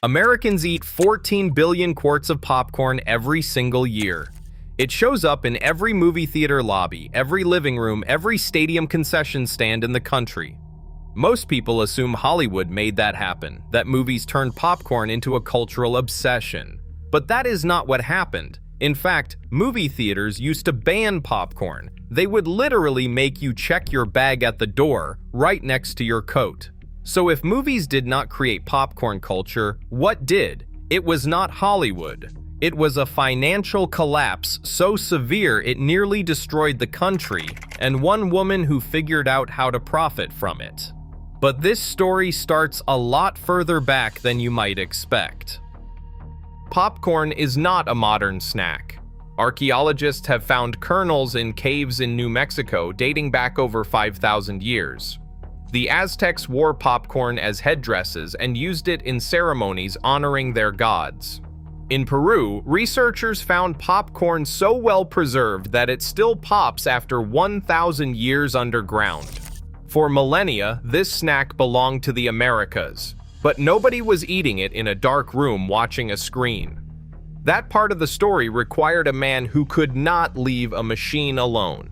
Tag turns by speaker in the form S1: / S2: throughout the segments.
S1: Americans eat 14 billion quarts of popcorn every single year. It shows up in every movie theater lobby, every living room, every stadium concession stand in the country. Most people assume Hollywood made that happen, that movies turned popcorn into a cultural obsession. But that is not what happened. In fact, movie theaters used to ban popcorn. They would literally make you check your bag at the door, right next to your coat. So if movies did not create popcorn culture, what did? It was not Hollywood. It was a financial collapse so severe it nearly destroyed the country, and one woman who figured out how to profit from it. But this story starts a lot further back than you might expect. Popcorn is not a modern snack. Archaeologists have found kernels in caves in New Mexico dating back over 5,000 years. The Aztecs wore popcorn as headdresses and used it in ceremonies honoring their gods. In Peru, researchers found popcorn so well preserved that it still pops after 1,000 years underground. For millennia, this snack belonged to the Americas, but nobody was eating it in a dark room watching a screen. That part of the story required a man who could not leave a machine alone.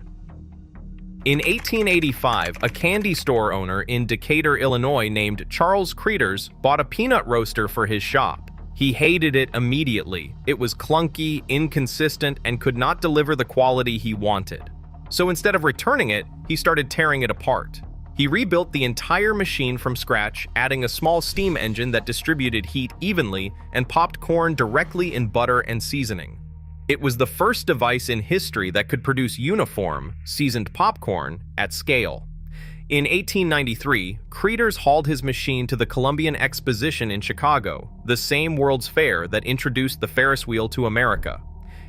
S1: In 1885, a candy store owner in Decatur, Illinois named Charles Creters bought a peanut roaster for his shop. He hated it immediately. It was clunky, inconsistent, and could not deliver the quality he wanted. So instead of returning it, he started tearing it apart. He rebuilt the entire machine from scratch, adding a small steam engine that distributed heat evenly and popped corn directly in butter and seasoning. It was the first device in history that could produce uniform, seasoned popcorn at scale. In 1893, Creters hauled his machine to the Columbian Exposition in Chicago, the same World's Fair that introduced the Ferris wheel to America.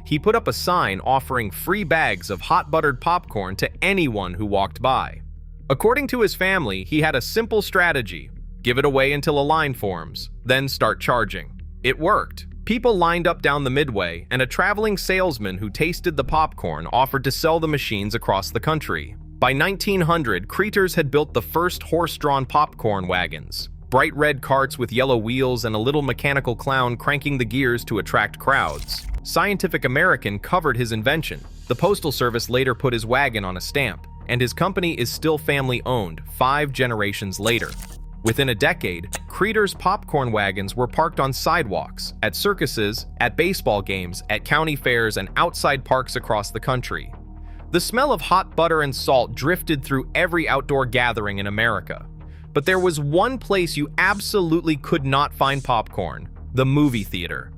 S1: He put up a sign offering free bags of hot buttered popcorn to anyone who walked by. According to his family, he had a simple strategy: give it away until a line forms, then start charging. It worked. People lined up down the midway, and a traveling salesman who tasted the popcorn offered to sell the machines across the country. By 1900, Creters had built the first horse-drawn popcorn wagons, bright red carts with yellow wheels and a little mechanical clown cranking the gears to attract crowds. Scientific American covered his invention. The Postal Service later put his wagon on a stamp, and his company is still family-owned 5 generations later. Within a decade, Creters' popcorn wagons were parked on sidewalks, at circuses, at baseball games, at county fairs, and outside parks across the country. The smell of hot butter and salt drifted through every outdoor gathering in America. But there was one place you absolutely could not find popcorn: the movie theater.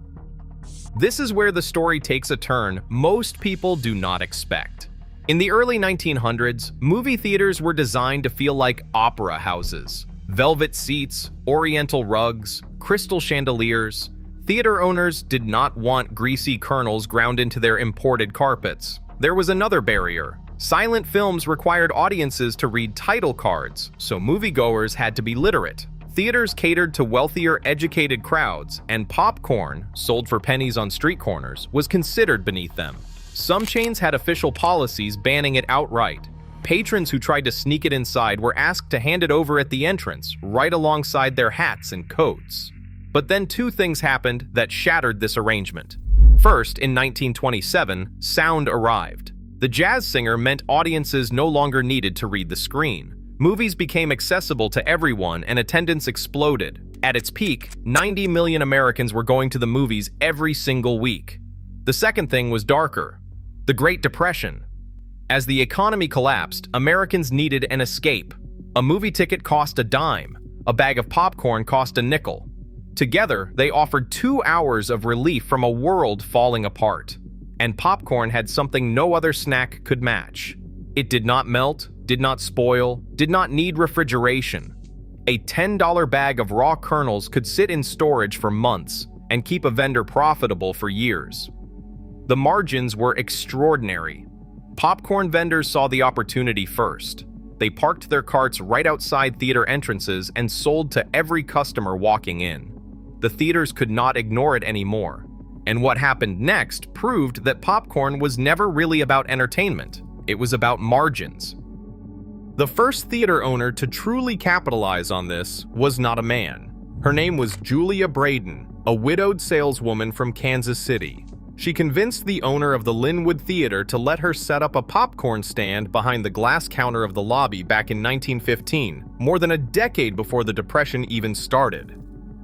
S1: This is where the story takes a turn most people do not expect. In the early 1900s, movie theaters were designed to feel like opera houses. Velvet seats, oriental rugs, crystal chandeliers. Theater owners did not want greasy kernels ground into their imported carpets. There was another barrier. Silent films required audiences to read title cards, so moviegoers had to be literate. Theaters catered to wealthier, educated crowds, and popcorn, sold for pennies on street corners, was considered beneath them. Some chains had official policies banning it outright. Patrons who tried to sneak it inside were asked to hand it over at the entrance, right alongside their hats and coats. But then 2 things happened that shattered this arrangement. First, in 1927, sound arrived. The jazz singer meant audiences no longer needed to read the screen. Movies became accessible to everyone and attendance exploded. At its peak, 90 million Americans were going to the movies every single week. The second thing was darker: the Great Depression. As the economy collapsed, Americans needed an escape. A movie ticket cost a dime. A bag of popcorn cost a nickel. Together, they offered 2 hours of relief from a world falling apart. And popcorn had something no other snack could match. It did not melt, did not spoil, did not need refrigeration. A $10 bag of raw kernels could sit in storage for months and keep a vendor profitable for years. The margins were extraordinary. Popcorn vendors saw the opportunity first. They parked their carts right outside theater entrances and sold to every customer walking in. The theaters could not ignore it anymore. And what happened next proved that popcorn was never really about entertainment. It was about margins. The first theater owner to truly capitalize on this was not a man. Her name was Julia Braden, a widowed saleswoman from Kansas City. She convinced the owner of the Linwood Theater to let her set up a popcorn stand behind the glass counter of the lobby back in 1915, more than a decade before the Depression even started.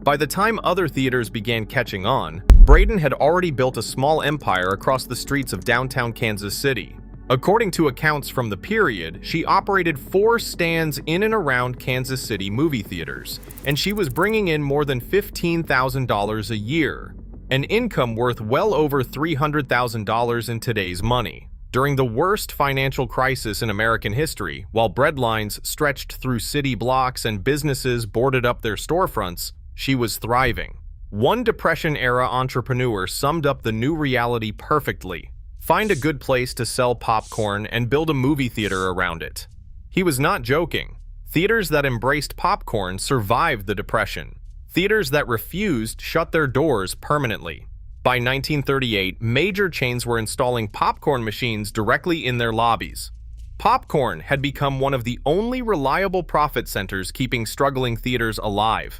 S1: By the time other theaters began catching on, Braden had already built a small empire across the streets of downtown Kansas City. According to accounts from the period, she operated 4 stands in and around Kansas City movie theaters, and she was bringing in more than $15,000 a year, an income worth well over $300,000 in today's money. During the worst financial crisis in American history, while bread lines stretched through city blocks and businesses boarded up their storefronts, she was thriving. One Depression-era entrepreneur summed up the new reality perfectly. Find a good place to sell popcorn and build a movie theater around it. He was not joking. Theaters that embraced popcorn survived the Depression. Theaters that refused shut their doors permanently. By 1938, major chains were installing popcorn machines directly in their lobbies. Popcorn had become one of the only reliable profit centers keeping struggling theaters alive.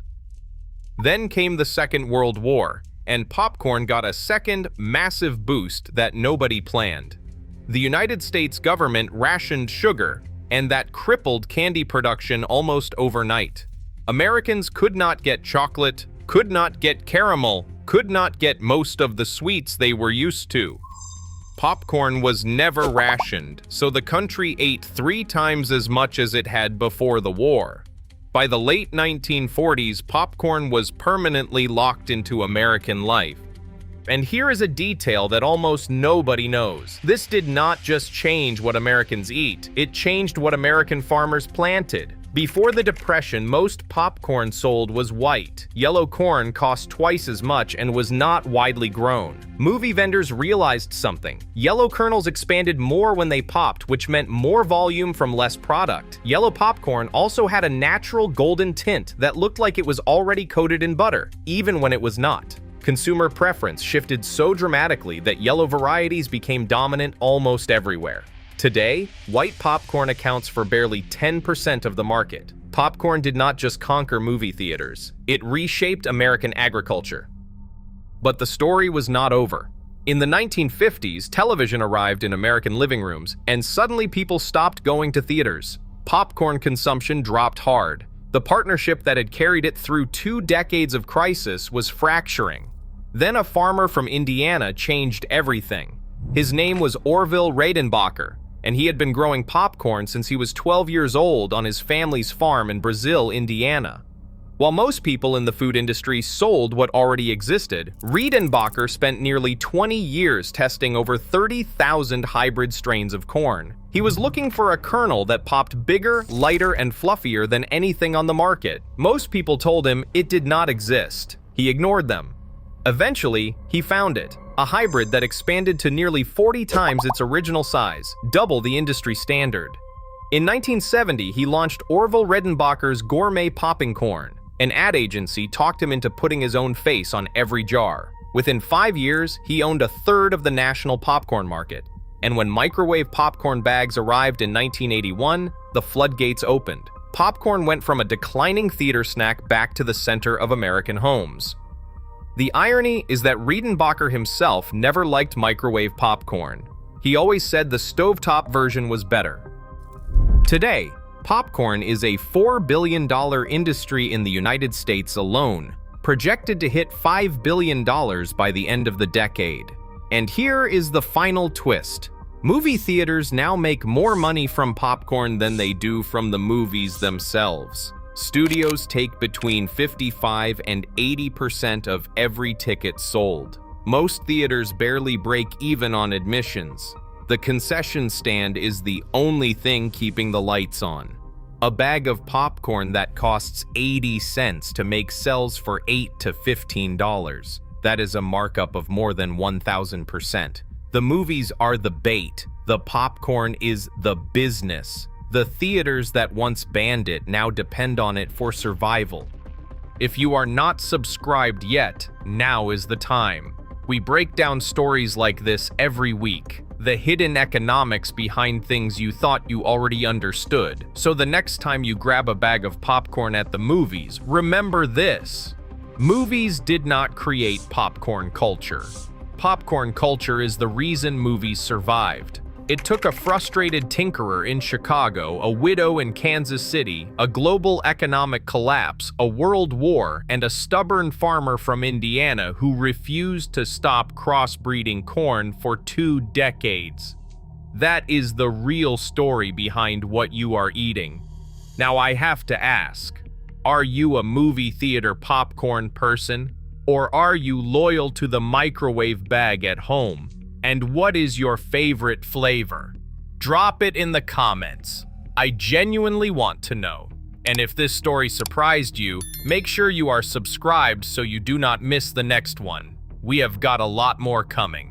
S1: Then came the Second World War, and popcorn got a second, massive boost that nobody planned. The United States government rationed sugar, and that crippled candy production almost overnight. Americans could not get chocolate, could not get caramel, could not get most of the sweets they were used to. Popcorn was never rationed, so the country ate 3 times as much as it had before the war. By the late 1940s, popcorn was permanently locked into American life. And here is a detail that almost nobody knows. This did not just change what Americans eat, it changed what American farmers planted. Before the Depression, most popcorn sold was white. Yellow corn cost twice as much and was not widely grown. Movie vendors realized something. Yellow kernels expanded more when they popped, which meant more volume from less product. Yellow popcorn also had a natural golden tint that looked like it was already coated in butter, even when it was not. Consumer preference shifted so dramatically that yellow varieties became dominant almost everywhere. Today, white popcorn accounts for barely 10% of the market. Popcorn did not just conquer movie theaters, it reshaped American agriculture. But the story was not over. In the 1950s, television arrived in American living rooms, and suddenly people stopped going to theaters. Popcorn consumption dropped hard. The partnership that had carried it through 2 decades of crisis was fracturing. Then a farmer from Indiana changed everything. His name was Orville Redenbacher, and he had been growing popcorn since he was 12 years old on his family's farm in Brazil, Indiana. While most people in the food industry sold what already existed, Redenbacher spent nearly 20 years testing over 30,000 hybrid strains of corn. He was looking for a kernel that popped bigger, lighter, and fluffier than anything on the market. Most people told him it did not exist. He ignored them. Eventually, he found it. A hybrid that expanded to nearly 40 times its original size, double the industry standard. In 1970, he launched Orville Redenbacher's Gourmet Popping Corn. An ad agency talked him into putting his own face on every jar. Within 5 years, he owned 1/3 of the national popcorn market. And when microwave popcorn bags arrived in 1981, the floodgates opened. Popcorn went from a declining theater snack back to the center of American homes. The irony is that Redenbacher himself never liked microwave popcorn. He always said the stovetop version was better. Today, popcorn is a $4 billion industry in the United States alone, projected to hit $5 billion by the end of the decade. And here is the final twist. Movie theaters now make more money from popcorn than they do from the movies themselves. Studios take between 55 and 80% of every ticket sold. Most theaters barely break even on admissions. The concession stand is the only thing keeping the lights on. A bag of popcorn that costs 80 cents to make sells for $8 to $15. That is a markup of more than 1,000%. The movies are the bait. The popcorn is the business. The theaters that once banned it now depend on it for survival. If you are not subscribed yet, now is the time. We break down stories like this every week. the hidden economics behind things you thought you already understood. So the next time you grab a bag of popcorn at the movies, remember this. Movies did not create popcorn culture. Popcorn culture is the reason movies survived. It took a frustrated tinkerer in Chicago, a widow in Kansas City, a global economic collapse, a world war, and a stubborn farmer from Indiana who refused to stop crossbreeding corn for 2 decades. That is the real story behind what you are eating. Now I have to ask, are you a movie theater popcorn person? Or are you loyal to the microwave bag at home? And what is your favorite flavor? Drop it in the comments. I genuinely want to know. And if this story surprised you, make sure you are subscribed so you do not miss the next one. We have got a lot more coming.